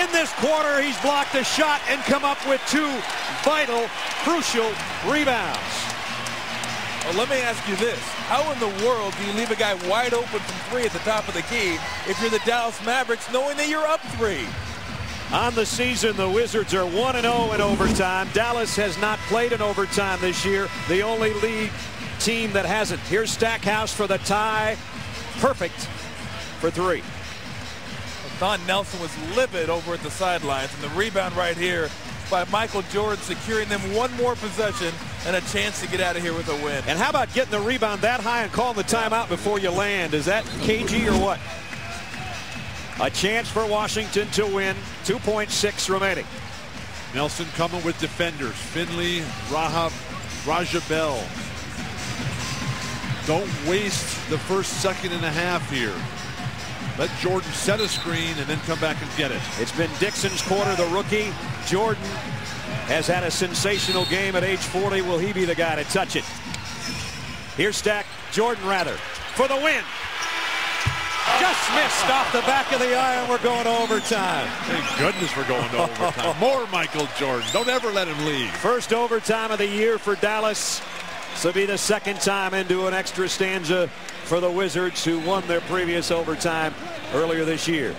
In this quarter, he's blocked a shot and come up with 2 vital, crucial rebounds. Well, let me ask you this. How in the world do you leave a guy wide open from 3 at the top of the key if you're the Dallas Mavericks knowing that you're up 3? On the season, the Wizards are 1-0 in overtime. Dallas has not played in overtime this year. The only league team that hasn't. Here's Stackhouse for the tie. Perfect for 3. Don Nelson was livid over at the sidelines, and the rebound right here by Michael Jordan, securing them 1 more possession and a chance to get out of here with a win. And how about getting the rebound that high and calling the timeout before you land? Is that cagey or what? A chance for Washington to win. 2.6 remaining. Nelson coming with defenders. Finley, Raja Bell. Don't waste the first second and a half here. Let Jordan set a screen and then come back and get it. It's been Dixon's quarter, the rookie. Jordan has had a sensational game at age 40. Will he be the guy to touch it? Here's Jordan for the win. Just missed off the back of the iron. We're going to overtime. Thank goodness we're going to overtime. More Michael Jordan. Don't ever let him leave. First overtime of the year for Dallas. This will be the 2nd time into an extra stanza for the Wizards, who won their previous overtime earlier this year.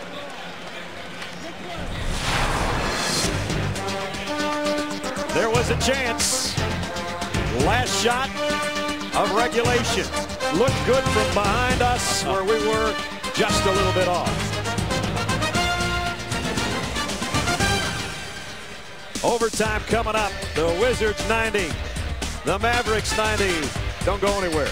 There was a chance. Last shot of regulation. Looked good from behind us, where we were just a little bit off. Overtime coming up. The Wizards 90. The Mavericks 90. Don't go anywhere.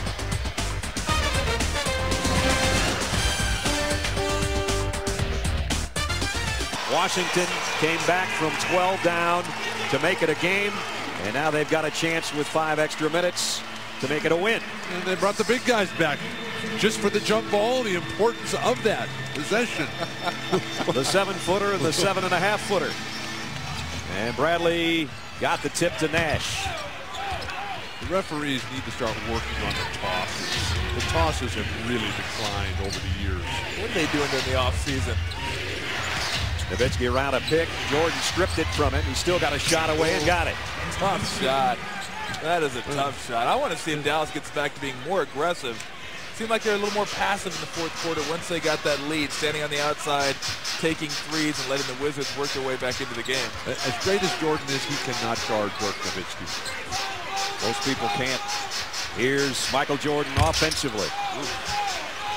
Washington came back from 12 down to make it a game, and now they've got a chance with 5 extra minutes to make it a win. And they brought the big guys back just for the jump ball, the importance of that possession. The 7-footer and the 7.5-footer. And Bradley got the tip to Nash. The referees need to start working on the tosses. The tosses have really declined over the years. What are they doing in the offseason? Nowitzki around a pick. Jordan stripped it from him. He still got a shot away and got it. Tough shot. That is a tough shot. I want to see if Dallas gets back to being more aggressive. Seemed like they're a little more passive in the 4th quarter once they got that lead, standing on the outside, taking threes and letting the Wizards work their way back into the game. As great as Jordan is, he cannot guard Dirk Nowitzki. Most people can't. Here's Michael Jordan offensively.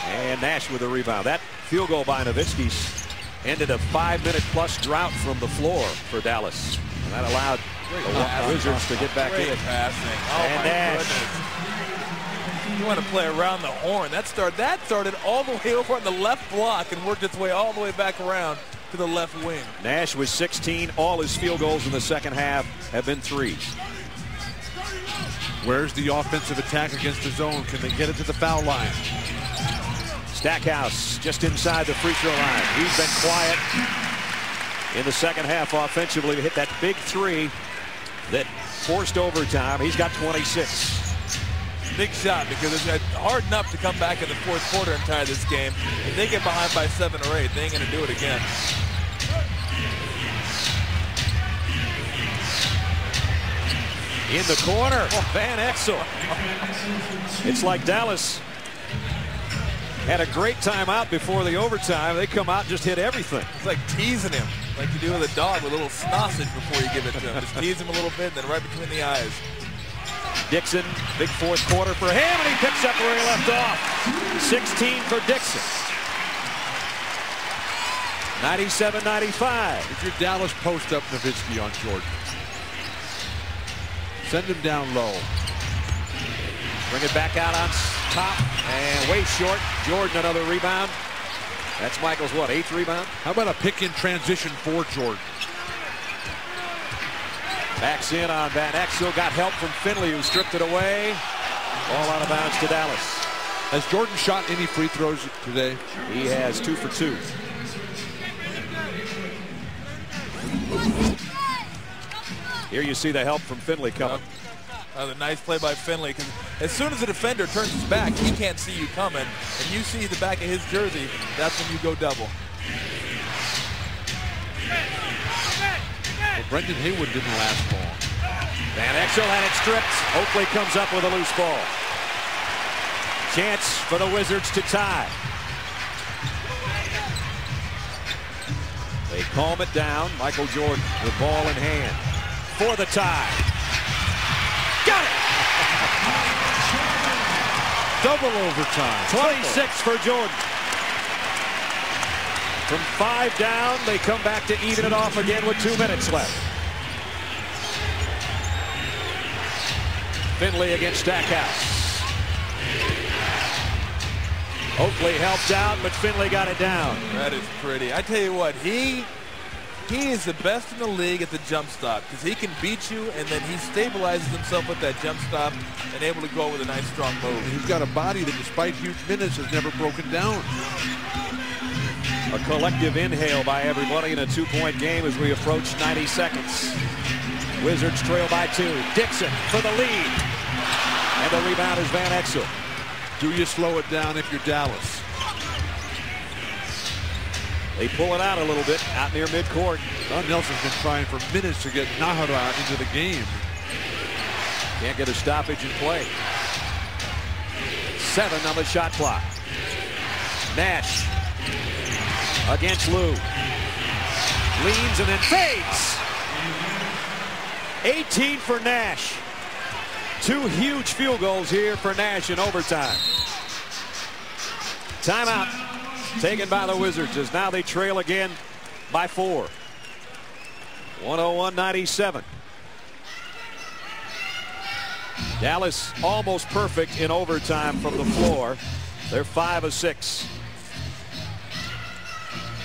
And Nash with a rebound. That field goal by Nowitzki's ended a 5-minute-plus drought from the floor for Dallas. And that allowed the Wizards to get back in. Passing. Oh, and my Nash. Goodness. You want to play around the horn. That started all the way over on the left block and worked its way all the way back around to the left wing. Nash was 16. All his field goals in the second half have been threes. Where's the offensive attack against the zone? Can they get it to the foul line? Stackhouse just inside the free throw line. He's been quiet in the second half offensively to hit that big 3 that forced overtime. He's got 26. Big shot, because it's hard enough to come back in the 4th quarter and tie this game. If they get behind by 7 or 8, they ain't going to do it again. In the corner, Van Exel. It's like Dallas had a great time out before the overtime. They come out and just hit everything. It's like teasing him, like you do with a dog, with a little sausage before you give it to him. Just tease him a little bit, and then right between the eyes. Dixon, big 4th quarter for him, and he picks up where he left off. 16 for Dixon. 97-95. If you're Dallas, post up Nowitzki on Jordan. Send him down low. Bring it back out on top, and way short. Jordan another rebound. That's Michael's, what, 8th rebound? How about a pick in transition for Jordan? Backs in on Van Exel. Got help from Finley, who stripped it away. All out of bounds to Dallas. Has Jordan shot any free throws today? He has 2 for 2. Here you see the help from Finley coming. A nice play by Finley, because as soon as the defender turns his back, he can't see you coming, and you see the back of his jersey, that's when you go double. But Brendan Haywood didn't last long. Van Exel had it stripped. Oakley comes up with a loose ball. Chance for the Wizards to tie. They calm it down. Michael Jordan with ball in hand for the tie. Got it! Double overtime. 26 for Jordan. From 5 down, they come back to even it off again with 2 minutes left. Finley against Stackhouse. Oakley helped out, but Finley got it down. That is pretty. I tell you what, he is the best in the league at the jump stop because he can beat you, and then he stabilizes himself with that jump stop and able to go with a nice strong move. And he's got a body that, despite huge minutes, has never broken down. A collective inhale by everybody in a 2-point game as we approach 90 seconds. Wizards trail by 2. Dixon for the lead. And the rebound is Van Exel. Do you slow it down if you're Dallas? They pull it out a little bit out near midcourt. Don Nelson's been trying for minutes to get Nahara into the game. Can't get a stoppage in play. 7 on the shot clock. Nash against Lou. Leans and then fades. 18 for Nash. 2 huge field goals here for Nash in overtime. Timeout taken by the Wizards as now they trail again by 4. 101-97. Dallas almost perfect in overtime from the floor. They're 5 of 6.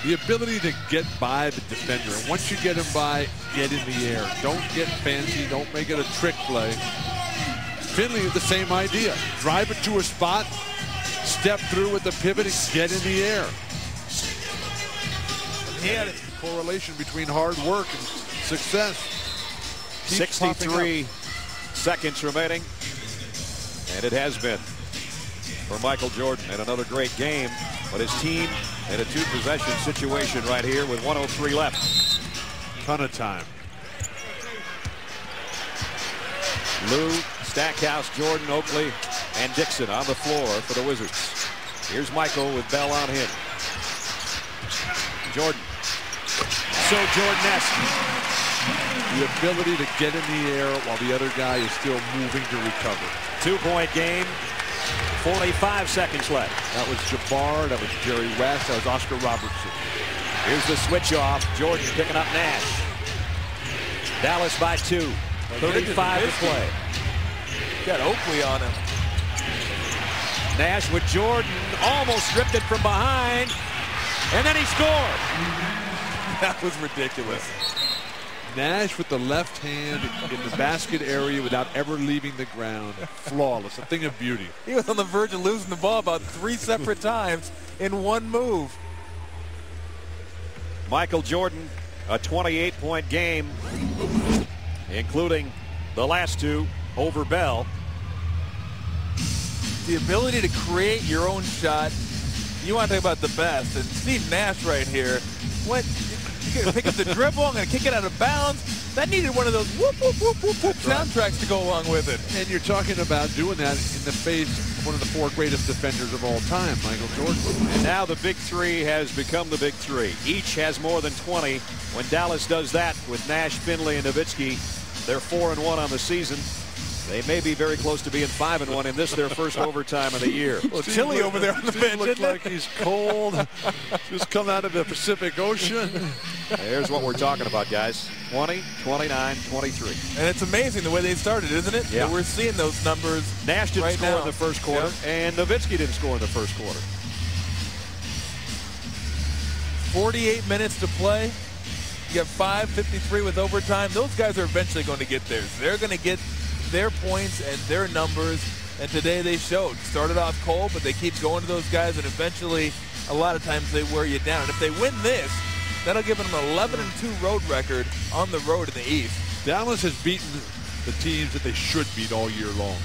The ability to get by the defender. And once you get him by, get in the air. Don't get fancy. Don't make it a trick play. Finley with the same idea. Drive it to a spot, step through with the pivot, and get in the air. He had a correlation between hard work and success. Keeps 63 seconds remaining. And it has been for Michael Jordan. And another great game. But his team in a 2-possession situation right here with 1:03 left. Ton of time. Lou, Stackhouse, Jordan, Oakley, and Dixon on the floor for the Wizards. Here's Michael with Bell on him. Jordan. So Jordan-esque. The ability to get in the air while the other guy is still moving to recover. 2-point game. 45 seconds left. That was Jabbar. That was Jerry West. That was Oscar Robertson. Here's the switch off. Jordan picking up Nash. Dallas by 2. 35 to play. Got Oakley on him. Nash with Jordan. Almost stripped it from behind. And then he scored. That was ridiculous. Nash with the left hand in the basket area without ever leaving the ground. Flawless. A thing of beauty. He was on the verge of losing the ball about 3 separate times in one move. Michael Jordan, a 28-point game, including the last 2 over Bell. The ability to create your own shot. You want to talk about the best. And Steve Nash right here. What? You're going to pick up the dribble. I'm going to kick it out of bounds. That needed one of those whoop, whoop, whoop, whoop, whoop soundtracks to go along with it. And you're talking about doing that in the face of one of the 4 greatest defenders of all time, Michael Jordan. And now the big 3 has become the big 3. Each has more than 20. When Dallas does that with Nash, Finley, and Nowitzki, they're 4-1 on the season. They may be very close to being 5-1 in this, their first overtime of the year. Well, chilly over there on the bench. Looks like he's cold. Just come out of the Pacific Ocean. There's what we're talking about, guys. 20, 29, 23. And it's amazing the way they started, isn't it? Yeah. We're seeing those numbers. Nash didn't right score now in the first quarter, and Nowitzki didn't score in the first quarter. 48 minutes to play. You got 5:53 with overtime. Those guys are eventually going to get theirs. They're going to get their points and their numbers, and today they showed. Started off cold, but they keep going to those guys, and eventually a lot of times they wear you down. And if they win this, that'll give them an 11-2 road record on the road in the East. Dallas has beaten the teams that they should beat all year long.